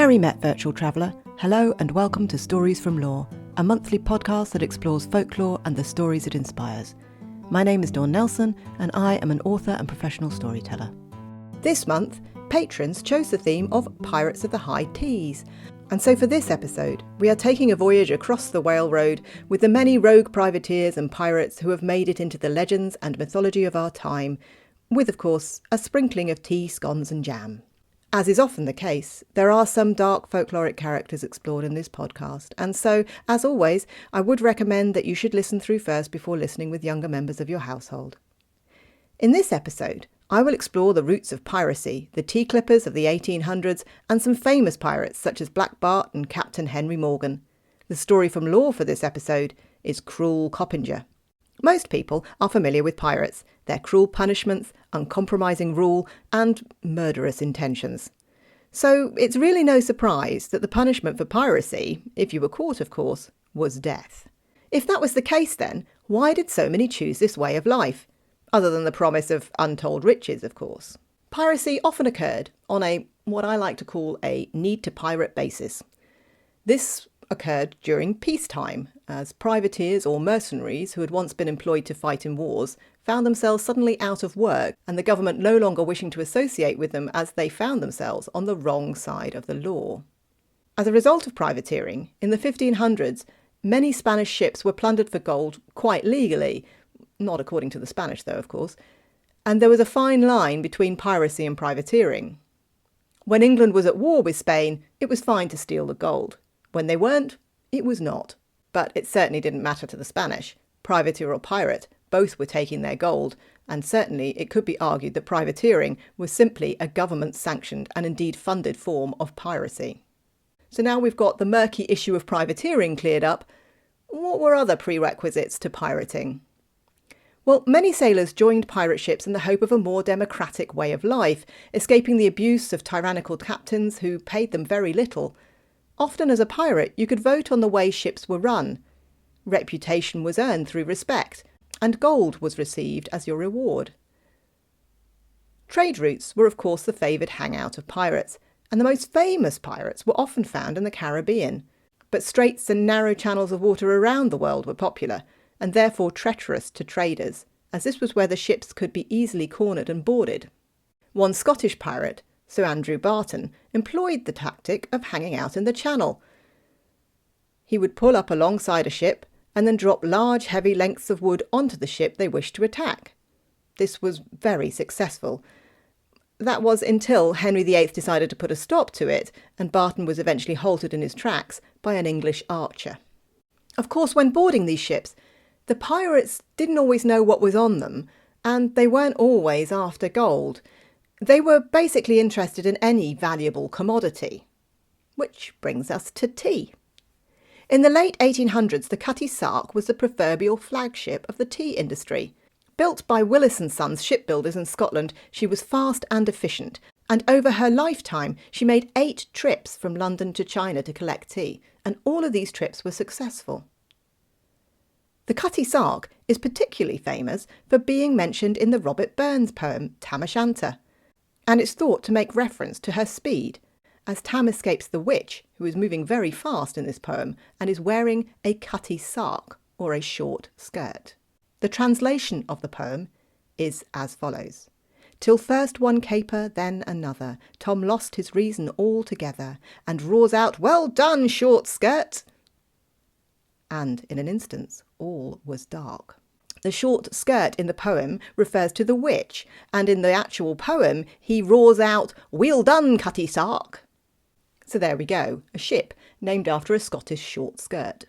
Merry met, virtual traveller. Hello and welcome to Stories from Lore, a monthly podcast that explores folklore and the stories it inspires. My name is Dawn Nelson and I am an author and professional storyteller. This month, patrons chose the theme of Pirates of the High Tees. And so for this episode, we are taking a voyage across the Whale Road with the many rogue privateers and pirates who have made it into the legends and mythology of our time, with, of course, a sprinkling of tea, scones and jam. As is often the case, there are some dark folkloric characters explored in this podcast, and so, as always, I would recommend that you should listen through first before listening with younger members of your household. In this episode, I will explore the roots of piracy, the tea clippers of the 1800s, and some famous pirates such as Black Bart and Captain Henry Morgan. The story from lore for this episode is Cruel Coppinger. Most people are familiar with pirates, their cruel punishments, uncompromising rule, and murderous intentions. So it's really no surprise that the punishment for piracy, if you were caught of course, was death. If that was the case then, why did so many choose this way of life? Other than the promise of untold riches, of course. Piracy often occurred on what I like to call a need-to-pirate basis. This occurred during peacetime, as privateers or mercenaries who had once been employed to fight in wars found themselves suddenly out of work and the government no longer wishing to associate with them as they found themselves on the wrong side of the law. As a result of privateering, in the 1500s, many Spanish ships were plundered for gold quite legally, not according to the Spanish though, of course, and there was a fine line between piracy and privateering. When England was at war with Spain, it was fine to steal the gold. When they weren't, it was not. But it certainly didn't matter to the Spanish. Privateer or pirate, both were taking their gold, and certainly it could be argued that privateering was simply a government-sanctioned and indeed funded form of piracy. So now we've got the murky issue of privateering cleared up, what were other prerequisites to pirating? Well, many sailors joined pirate ships in the hope of a more democratic way of life, escaping the abuse of tyrannical captains who paid them very little. Often as a pirate, you could vote on the way ships were run. Reputation was earned through respect, and gold was received as your reward. Trade routes were of course the favoured hangout of pirates, and the most famous pirates were often found in the Caribbean. But straits and narrow channels of water around the world were popular, and therefore treacherous to traders, as this was where the ships could be easily cornered and boarded. One Scottish pirate, Sir Andrew Barton, employed the tactic of hanging out in the channel. He would pull up alongside a ship and then drop large heavy lengths of wood onto the ship they wished to attack. This was very successful. That was until Henry VIII decided to put a stop to it, and Barton was eventually halted in his tracks by an English archer. Of course, when boarding these ships, the pirates didn't always know what was on them, and they weren't always after gold. They were basically interested in any valuable commodity. Which brings us to tea. In the late 1800s, the Cutty Sark was the proverbial flagship of the tea industry. Built by Willis & Sons shipbuilders in Scotland, she was fast and efficient, and over her lifetime she made 8 trips from London to China to collect tea, and all of these trips were successful. The Cutty Sark is particularly famous for being mentioned in the Robert Burns poem Tam O'Shanter, and it's thought to make reference to her speed, as Tam escapes the witch, who is moving very fast in this poem and is wearing a cutty sark, or a short skirt. The translation of the poem is as follows. Till first one caper, then another, Tom lost his reason altogether, and roars out, "Well done, short skirt!" And in an instant, all was dark. The short skirt in the poem refers to the witch, and in the actual poem he roars out, "Weel done, Cutty Sark!" So there we go, a ship named after a Scottish short skirt.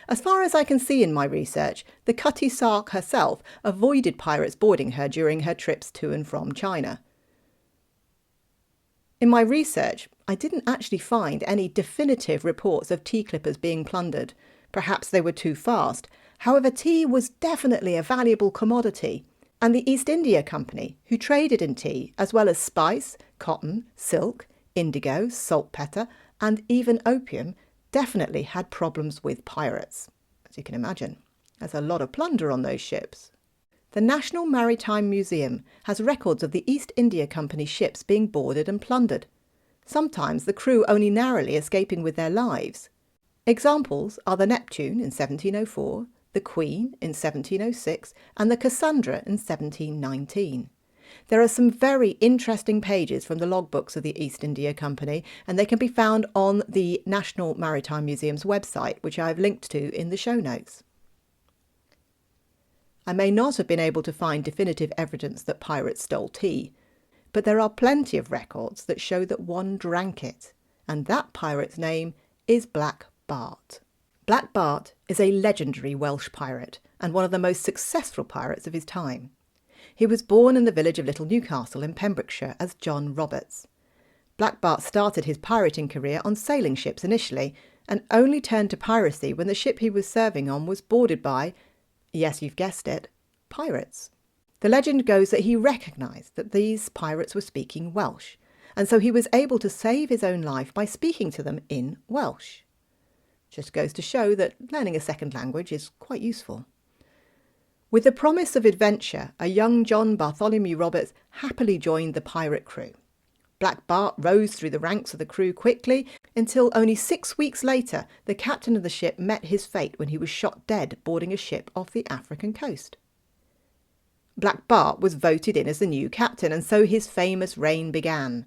As far as I can see in my research, the Cutty Sark herself avoided pirates boarding her during her trips to and from China. In my research, I didn't actually find any definitive reports of tea clippers being plundered. Perhaps they were too fast. However, tea was definitely a valuable commodity, and the East India Company, who traded in tea, as well as spice, cotton, silk, indigo, saltpetre, and even opium, definitely had problems with pirates, as you can imagine. There's a lot of plunder on those ships. The National Maritime Museum has records of the East India Company ships being boarded and plundered. sometimes the crew only narrowly escaping with their lives. Examples are the Neptune in 1704, the Queen in 1706, and the Cassandra in 1719. There are some very interesting pages from the logbooks of the East India Company, and they can be found on the National Maritime Museum's website, which I've linked to in the show notes. I may not have been able to find definitive evidence that pirates stole tea, but there are plenty of records that show that one drank it, and that pirate's name is Black Bart. Black Bart is a legendary Welsh pirate and one of the most successful pirates of his time. He was born in the village of Little Newcastle in Pembrokeshire as John Roberts. Black Bart started his pirating career on sailing ships initially, and only turned to piracy when the ship he was serving on was boarded by, yes, you've guessed it, pirates. The legend goes that he recognised that these pirates were speaking Welsh, and so he was able to save his own life by speaking to them in Welsh. Just goes to show that learning a second language is quite useful. With the promise of adventure, a young John Bartholomew Roberts happily joined the pirate crew. Black Bart rose through the ranks of the crew quickly until only 6 weeks later the captain of the ship met his fate when he was shot dead boarding a ship off the African coast. Black Bart was voted in as the new captain, and so his famous reign began.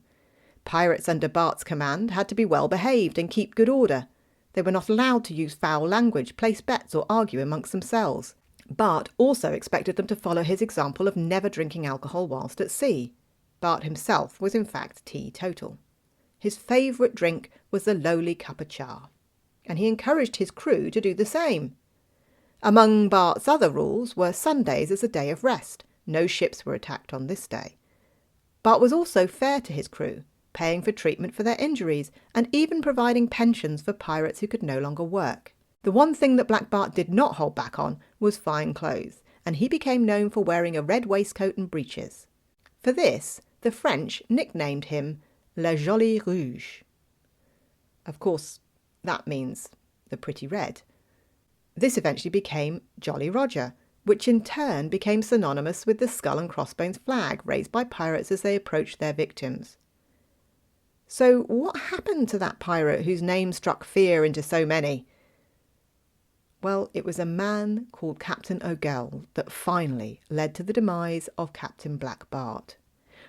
Pirates under Bart's command had to be well behaved and keep good order. They were not allowed to use foul language, place bets or argue amongst themselves. Bart also expected them to follow his example of never drinking alcohol whilst at sea. Bart himself was in fact teetotal. His favourite drink was the lowly cup of char, and he encouraged his crew to do the same. Among Bart's other rules were Sundays as a day of rest. No ships were attacked on this day. Bart was also fair to his crew, paying for treatment for their injuries and even providing pensions for pirates who could no longer work. The one thing that Black Bart did not hold back on was fine clothes, and he became known for wearing a red waistcoat and breeches. For this, the French nicknamed him Le Joli Rouge. Of course, that means the pretty red. This eventually became Jolly Roger, which in turn became synonymous with the skull and crossbones flag raised by pirates as they approached their victims. So what happened to that pirate whose name struck fear into so many? Well, it was a man called Captain O'Gell that finally led to the demise of Captain Black Bart.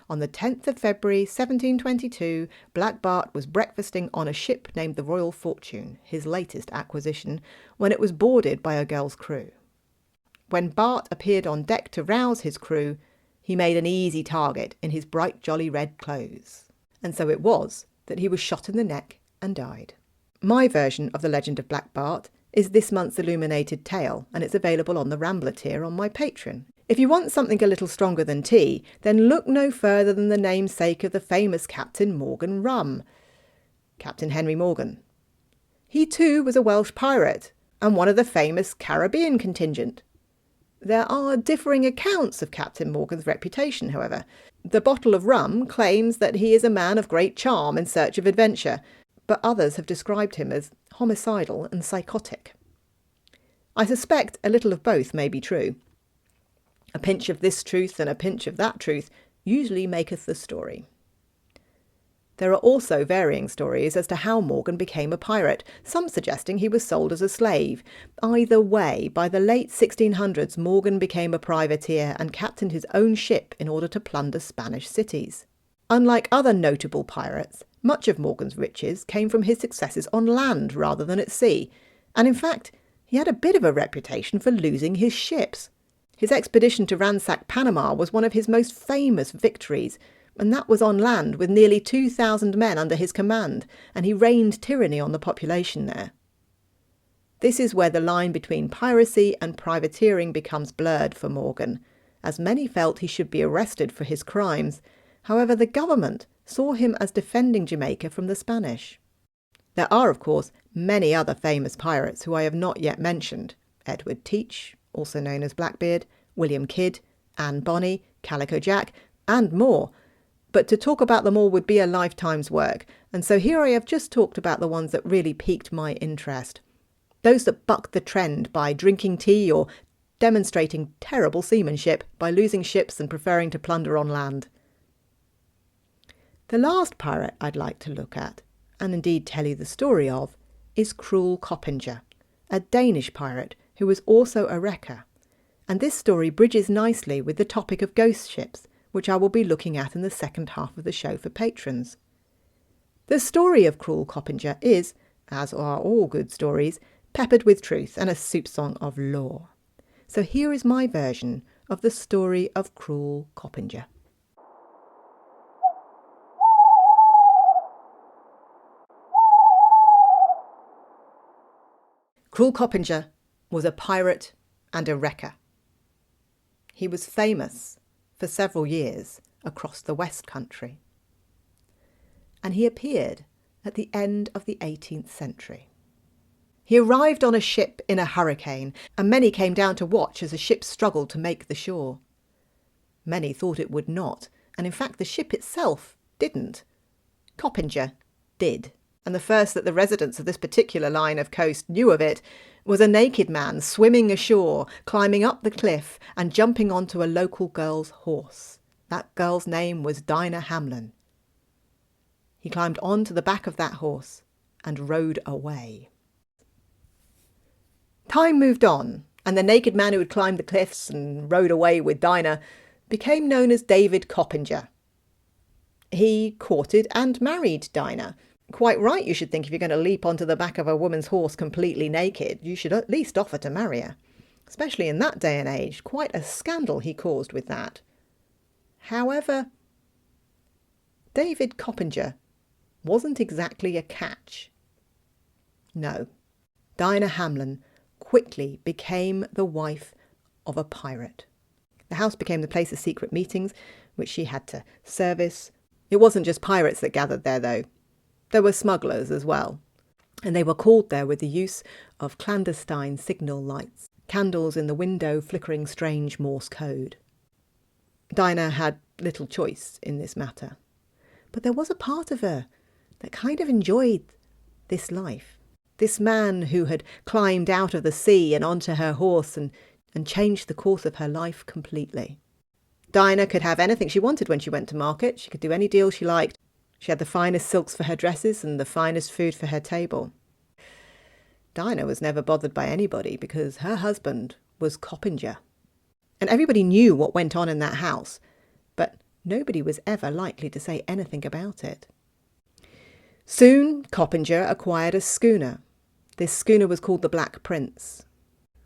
On the 10th of February 1722, Black Bart was breakfasting on a ship named the Royal Fortune, his latest acquisition, when it was boarded by O'Gell's crew. When Bart appeared on deck to rouse his crew, he made an easy target in his bright jolly red clothes. And so it was that he was shot in the neck and died. My version of the legend of Black Bart is this month's illuminated tale, and it's available on the Rambler tier on my Patreon. If you want something a little stronger than tea, then look no further than the namesake of the famous Captain Morgan Rum, Captain Henry Morgan. He too was a Welsh pirate, and one of the famous Caribbean contingent. There are differing accounts of Captain Morgan's reputation, however. The bottle of rum claims that he is a man of great charm in search of adventure, but others have described him as homicidal and psychotic. I suspect a little of both may be true. A pinch of this truth and a pinch of that truth usually maketh the story. There are also varying stories as to how Morgan became a pirate, some suggesting he was sold as a slave. Either way, by the late 1600s, Morgan became a privateer and captained his own ship in order to plunder Spanish cities. Unlike other notable pirates, much of Morgan's riches came from his successes on land rather than at sea, and in fact, he had a bit of a reputation for losing his ships. His expedition to ransack Panama was one of his most famous victories, and that was on land with nearly 2,000 men under his command, and he reigned tyranny on the population there. This is where the line between piracy and privateering becomes blurred for Morgan, as many felt he should be arrested for his crimes. However, the government saw him as defending Jamaica from the Spanish. There are, of course, many other famous pirates who I have not yet mentioned. Edward Teach, also known as Blackbeard, William Kidd, Anne Bonny, Calico Jack, and more. But to talk about them all would be a lifetime's work, and so here I have just talked about the ones that really piqued my interest. Those that bucked the trend by drinking tea or demonstrating terrible seamanship by losing ships and preferring to plunder on land. The last pirate I'd like to look at, and indeed tell you the story of, is Cruel Coppinger, a Danish pirate who was also a wrecker. And this story bridges nicely with the topic of ghost ships, which I will be looking at in the second half of the show for patrons. The story of Cruel Coppinger is, as are all good stories, peppered with truth and a soup song of lore. So here is my version of the story of Cruel Coppinger. Cruel Coppinger was a pirate and a wrecker. He was famous for several years across the West Country. And he appeared at the end of the 18th century. He arrived on a ship in a hurricane, and many came down to watch as the ship struggled to make the shore. Many thought it would not, and in fact the ship itself didn't. Coppinger did, and the first that the residents of this particular line of coast knew of it was a naked man swimming ashore, climbing up the cliff and jumping onto a local girl's horse. That girl's name was Dinah Hamlin. He climbed onto the back of that horse and rode away. Time moved on, and the naked man who had climbed the cliffs and rode away with Dinah became known as David Coppinger. He courted and married Dinah. Quite right, you should think, if you're going to leap onto the back of a woman's horse completely naked, you should at least offer to marry her. Especially in that day and age, quite a scandal he caused with that. However, David Coppinger wasn't exactly a catch. No, Dinah Hamlin quickly became the wife of a pirate. The house became the place of secret meetings, which she had to service. It wasn't just pirates that gathered there, though. There were smugglers as well, and they were called there with the use of clandestine signal lights, candles in the window flickering strange Morse code. Dinah had little choice in this matter, but there was a part of her that kind of enjoyed this life. This man who had climbed out of the sea and onto her horse and changed the course of her life completely. Dinah could have anything she wanted when she went to market. She could do any deal she liked. She had the finest silks for her dresses and the finest food for her table. Dinah was never bothered by anybody because her husband was Coppinger. And everybody knew what went on in that house, but nobody was ever likely to say anything about it. Soon, Coppinger acquired a schooner. This schooner was called the Black Prince.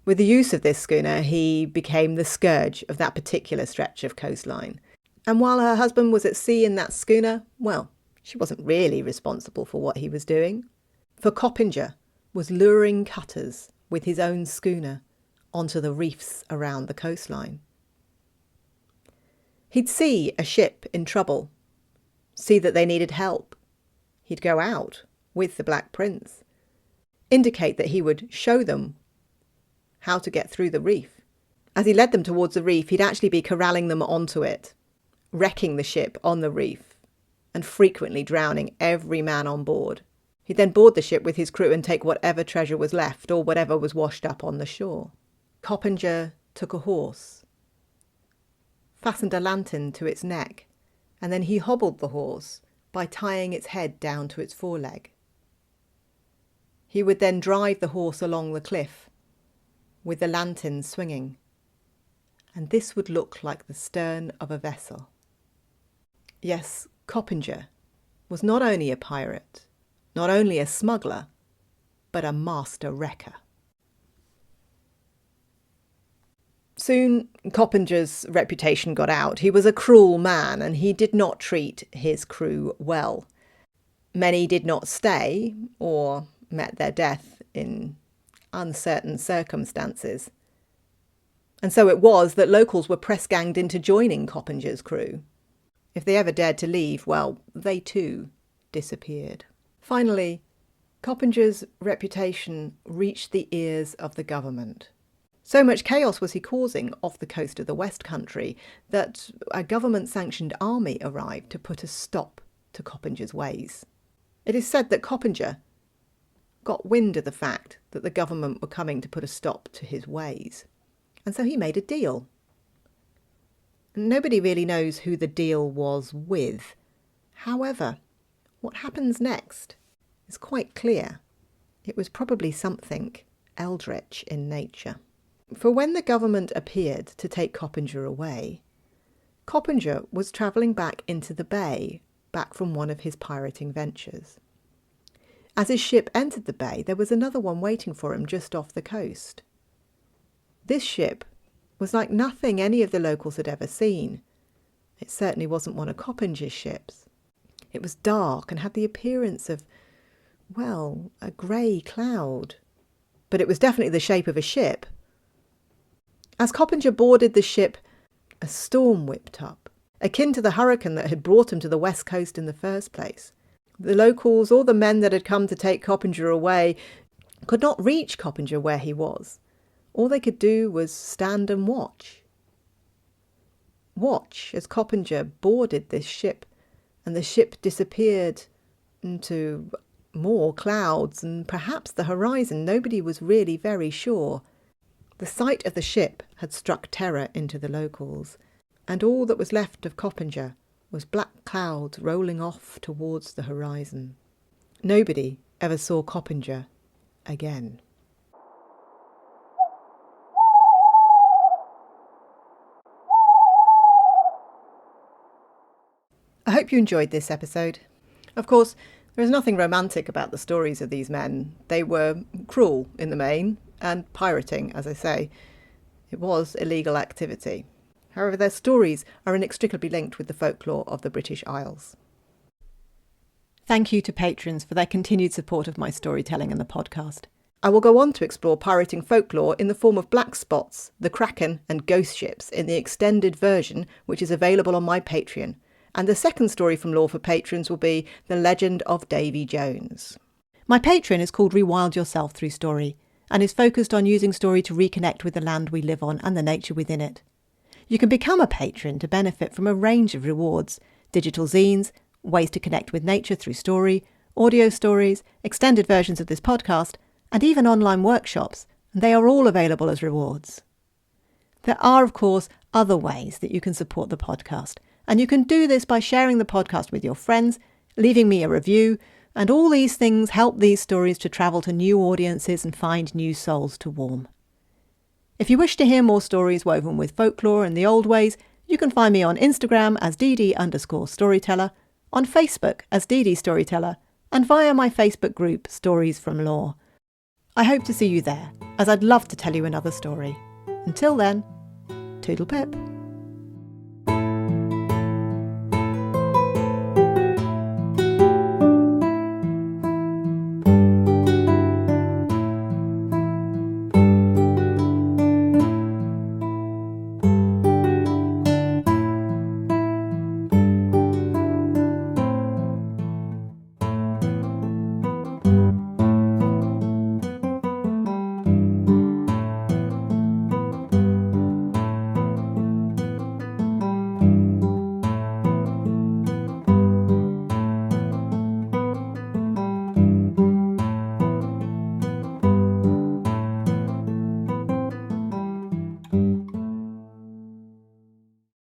With the use of this schooner, he became the scourge of that particular stretch of coastline. And while her husband was at sea in that schooner, well, she wasn't really responsible for what he was doing. For Coppinger was luring cutters with his own schooner onto the reefs around the coastline. He'd see a ship in trouble, see that they needed help. He'd go out with the Black Prince, indicate that he would show them how to get through the reef. As he led them towards the reef, he'd actually be corralling them onto it, wrecking the ship on the reef, and frequently drowning every man on board. He'd then board the ship with his crew and take whatever treasure was left or whatever was washed up on the shore. Coppinger took a horse, fastened a lantern to its neck, and then he hobbled the horse by tying its head down to its foreleg. He would then drive the horse along the cliff with the lantern swinging, and this would look like the stern of a vessel. Yes, Coppinger was not only a pirate, not only a smuggler, but a master wrecker. Soon, Coppinger's reputation got out. He was a cruel man, and he did not treat his crew well. Many did not stay, or met their death in uncertain circumstances. And so it was that locals were press-ganged into joining Coppinger's crew. If they ever dared to leave, well, they too disappeared. Finally, Coppinger's reputation reached the ears of the government. So much chaos was he causing off the coast of the West Country that a government-sanctioned army arrived to put a stop to Coppinger's ways. It is said that Coppinger got wind of the fact that the government were coming to put a stop to his ways, and so he made a deal. Nobody really knows who the deal was with, However, what happens next is quite clear. It was probably something eldritch in nature. For when the government appeared to take Coppinger away, Coppinger was travelling back into the bay, back from one of his pirating ventures. As his ship entered the bay, there was another one waiting for him just off the coast. This ship was like nothing any of the locals had ever seen. It certainly wasn't one of Coppinger's ships. It was dark and had the appearance of, well, a grey cloud. But it was definitely the shape of a ship. As Coppinger boarded the ship, a storm whipped up, akin to the hurricane that had brought him to the west coast in the first place. The locals, all the men that had come to take Coppinger away, could not reach Coppinger where he was. All they could do was stand and watch. Watch as Coppinger boarded this ship, and the ship disappeared into more clouds and perhaps the horizon. Nobody was really very sure. The sight of the ship had struck terror into the locals, and all that was left of Coppinger was black clouds rolling off towards the horizon. Nobody ever saw Coppinger again. I hope you enjoyed this episode. Of course, there is nothing romantic about the stories of these men. They were cruel in the main, and pirating, as I say. It was illegal activity. However, their stories are inextricably linked with the folklore of the British Isles. Thank you to patrons for their continued support of my storytelling and the podcast. I will go on to explore pirating folklore in the form of black spots, the Kraken and ghost ships in the extended version, which is available on my Patreon. And the second story from Lore for patrons will be The Legend of Davy Jones. My Patreon is called Rewild Yourself Through Story and is focused on using story to reconnect with the land we live on and the nature within it. You can become a patron to benefit from a range of rewards: digital zines, ways to connect with nature through story, audio stories, extended versions of this podcast, and even online workshops, and they are all available as rewards. There are, of course, other ways that you can support the podcast, and you can do this by sharing the podcast with your friends, leaving me a review, and all these things help these stories to travel to new audiences and find new souls to warm. If you wish to hear more stories woven with folklore and the old ways, you can find me on Instagram as dd_storyteller, on Facebook as dd_storyteller, and via my Facebook group Stories from Lore. I hope to see you there, as I'd love to tell you another story. Until then, toodle pip.